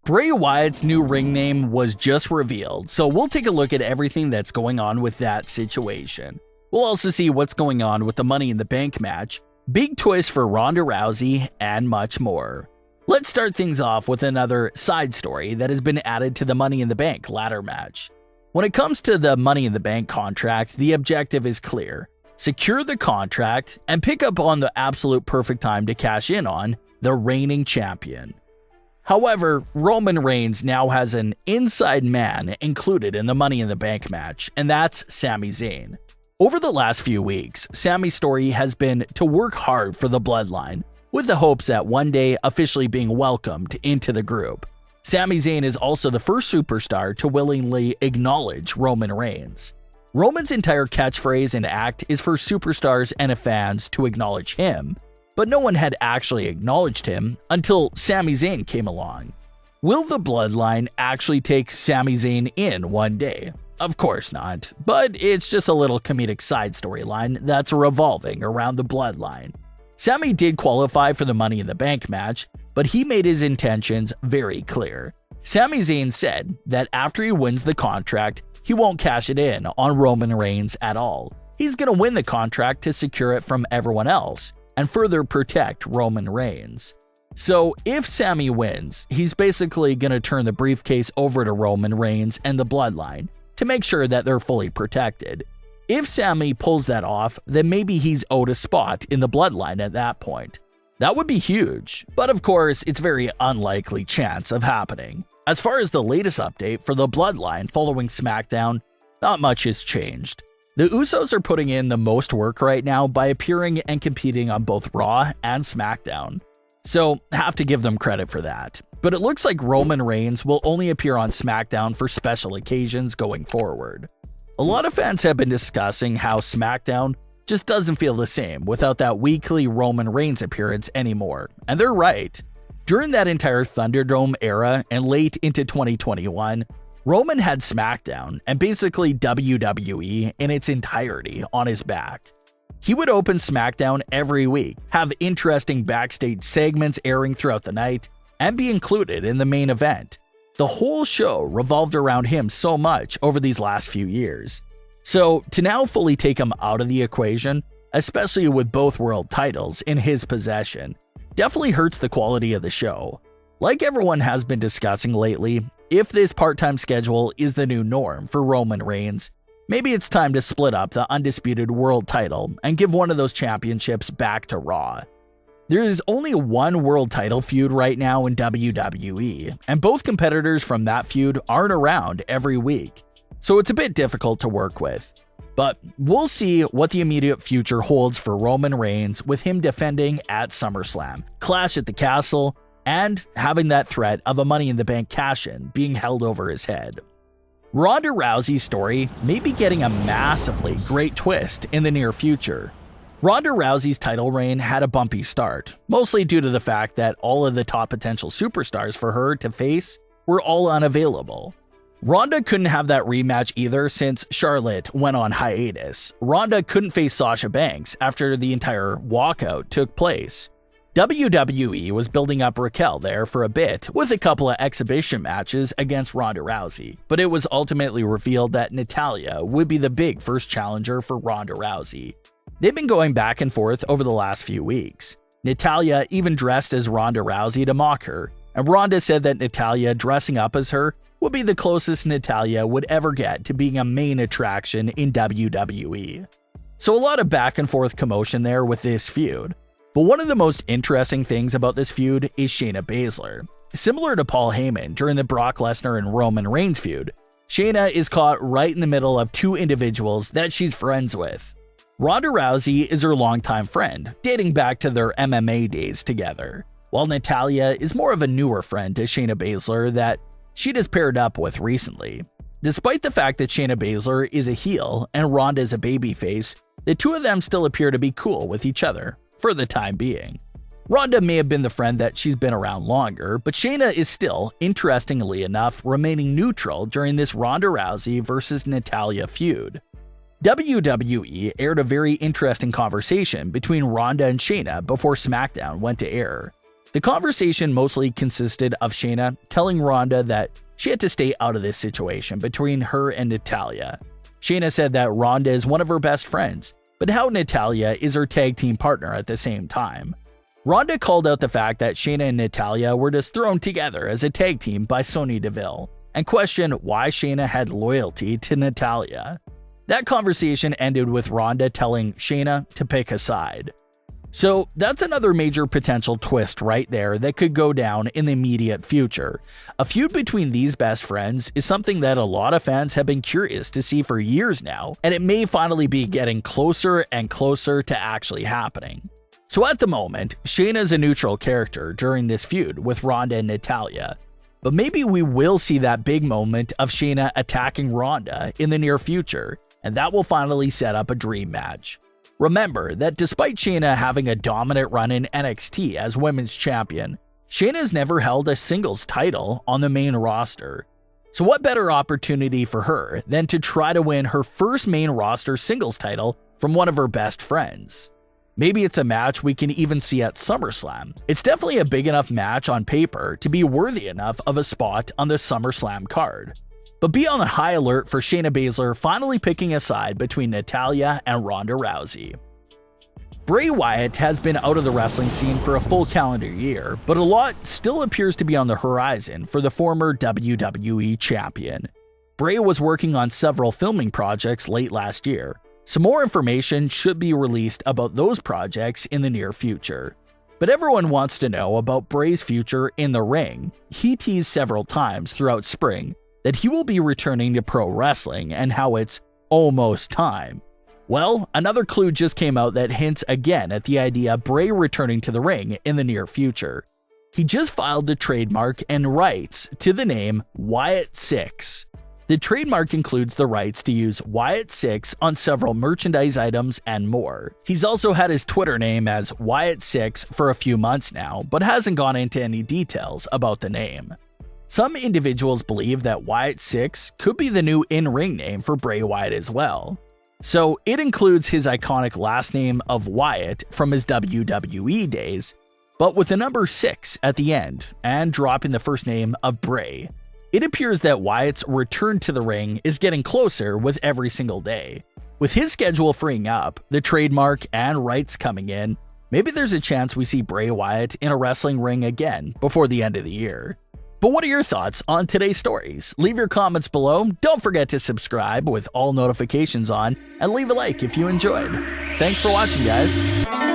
Bray Wyatt's new ring name was just revealed, so we'll take a look at everything that's going on with that situation. We'll also see what's going on with the Money in the Bank match, big twist for Ronda Rousey, and much more. Let's start things off with another side story that has been added to the Money in the Bank ladder match. When it comes to the Money in the Bank contract, the objective is clear. Secure the contract and pick up on the absolute perfect time to cash in on the reigning champion. However, Roman Reigns now has an inside man included in the Money in the Bank match, and that's Sami Zayn. Over the last few weeks, Sami's story has been to work hard for the Bloodline, with the hopes at one day officially being welcomed into the group. Sami Zayn is also the first superstar to willingly acknowledge Roman Reigns. Roman's entire catchphrase and act is for superstars and fans to acknowledge him, but no one had actually acknowledged him until Sami Zayn came along. Will the Bloodline actually take Sami Zayn in one day? Of course not, but it's just a little comedic side storyline that's revolving around the Bloodline. Sami did qualify for the Money in the Bank match, but he made his intentions very clear. Sami Zayn said that after he wins the contract, he won't cash it in on Roman Reigns at all. He's gonna win the contract to secure it from everyone else and further protect Roman Reigns. So if Sami wins, he's basically gonna turn the briefcase over to Roman Reigns and the Bloodline to make sure that they're fully protected. If Sami pulls that off, then maybe he's owed a spot in the Bloodline at that point. That would be huge, but of course, it's very unlikely chance of happening. As far as the latest update for the Bloodline following Smackdown, not much has changed. The Usos are putting in the most work right now by appearing and competing on both Raw and SmackDown, so have to give them credit for that. But it looks like Roman Reigns will only appear on SmackDown for special occasions going forward. A lot of fans have been discussing how SmackDown just doesn't feel the same without that weekly Roman Reigns appearance anymore, and they're right. During that entire Thunderdome era and late into 2021, Roman had SmackDown and basically WWE in its entirety on his back. He would open SmackDown every week, have interesting backstage segments airing throughout the night, and be included in the main event. The whole show revolved around him so much over these last few years. So to now fully take him out of the equation, especially with both world titles in his possession, definitely hurts the quality of the show. Like everyone has been discussing lately, if this part-time schedule is the new norm for Roman Reigns, maybe it's time to split up the undisputed world title and give one of those championships back to Raw. There is only one world title feud right now in WWE, and both competitors from that feud aren't around every week, so it's a bit difficult to work with. But we'll see what the immediate future holds for Roman Reigns with him defending at SummerSlam, Clash at the Castle, and having that threat of a Money in the Bank cash-in being held over his head. Ronda Rousey's story may be getting a massively great twist in the near future. Ronda Rousey's title reign had a bumpy start, mostly due to the fact that all of the top potential superstars for her to face were all unavailable. Ronda couldn't have that rematch either since Charlotte went on hiatus. Ronda couldn't face Sasha Banks after the entire walkout took place. WWE was building up Raquel there for a bit with a couple of exhibition matches against Ronda Rousey, but it was ultimately revealed that Natalya would be the big first challenger for Ronda Rousey. They've been going back and forth over the last few weeks. Natalya even dressed as Ronda Rousey to mock her, and Ronda said that Natalya dressing up as her would be the closest Natalya would ever get to being a main attraction in WWE. So a lot of back and forth commotion there with this feud. But one of the most interesting things about this feud is Shayna Baszler. Similar to Paul Heyman during the Brock Lesnar and Roman Reigns feud, Shayna is caught right in the middle of two individuals that she's friends with. Ronda Rousey is her longtime friend, dating back to their MMA days together, while Natalya is more of a newer friend to Shayna Baszler that she just paired up with recently. Despite the fact that Shayna Baszler is a heel and Ronda is a babyface, the two of them still appear to be cool with each other for the time being. Ronda may have been the friend that she's been around longer, but Shayna is still, interestingly enough, remaining neutral during this Ronda Rousey versus Natalya feud. WWE aired a very interesting conversation between Ronda and Shayna before Smackdown went to air. The conversation mostly consisted of Shayna telling Ronda that she had to stay out of this situation between her and Natalya. Shayna said that Ronda is one of her best friends, but how Natalya is her tag team partner at the same time. Ronda called out the fact that Shayna and Natalya were just thrown together as a tag team by Sonya Deville, and questioned why Shayna had loyalty to Natalya. That conversation ended with Ronda telling Shayna to pick a side. So that's another major potential twist right there that could go down in the immediate future. A feud between these best friends is something that a lot of fans have been curious to see for years now, and it may finally be getting closer and closer to actually happening. So at the moment, Shayna is a neutral character during this feud with Ronda and Natalya, but maybe we will see that big moment of Shayna attacking Ronda in the near future, and that will finally set up a dream match. Remember that despite Shayna having a dominant run in NXT as women's champion, Shayna has never held a singles title on the main roster. So what better opportunity for her than to try to win her first main roster singles title from one of her best friends? Maybe it's a match we can even see at SummerSlam. It's definitely a big enough match on paper to be worthy enough of a spot on the SummerSlam card. But be on high alert for Shayna Baszler finally picking a side between Natalya and Ronda Rousey. Bray Wyatt has been out of the wrestling scene for a full calendar year, but a lot still appears to be on the horizon for the former WWE champion. Bray was working on several filming projects late last year. Some more information should be released about those projects in the near future. But everyone wants to know about Bray's future in the ring. He teased several times throughout spring that he will be returning to pro wrestling and how it's almost time. Well, another clue just came out that hints again at the idea of Bray returning to the ring in the near future. He just filed the trademark and rights to the name Wyatt 6. The trademark includes the rights to use Wyatt 6 on several merchandise items and more. He's also had his Twitter name as Wyatt 6 for a few months now, but hasn't gone into any details about the name. Some individuals believe that Wyatt 6 could be the new in-ring name for Bray Wyatt as well. So it includes his iconic last name of Wyatt from his WWE days, but with the number 6 at the end and dropping the first name of Bray. It appears that Wyatt's return to the ring is getting closer with every single day. With his schedule freeing up, the trademark and rights coming in, maybe there's a chance we see Bray Wyatt in a wrestling ring again before the end of the year. But what are your thoughts on today's stories? Leave your comments below, don't forget to subscribe with all notifications on, and leave a like if you enjoyed. Thanks for watching, guys.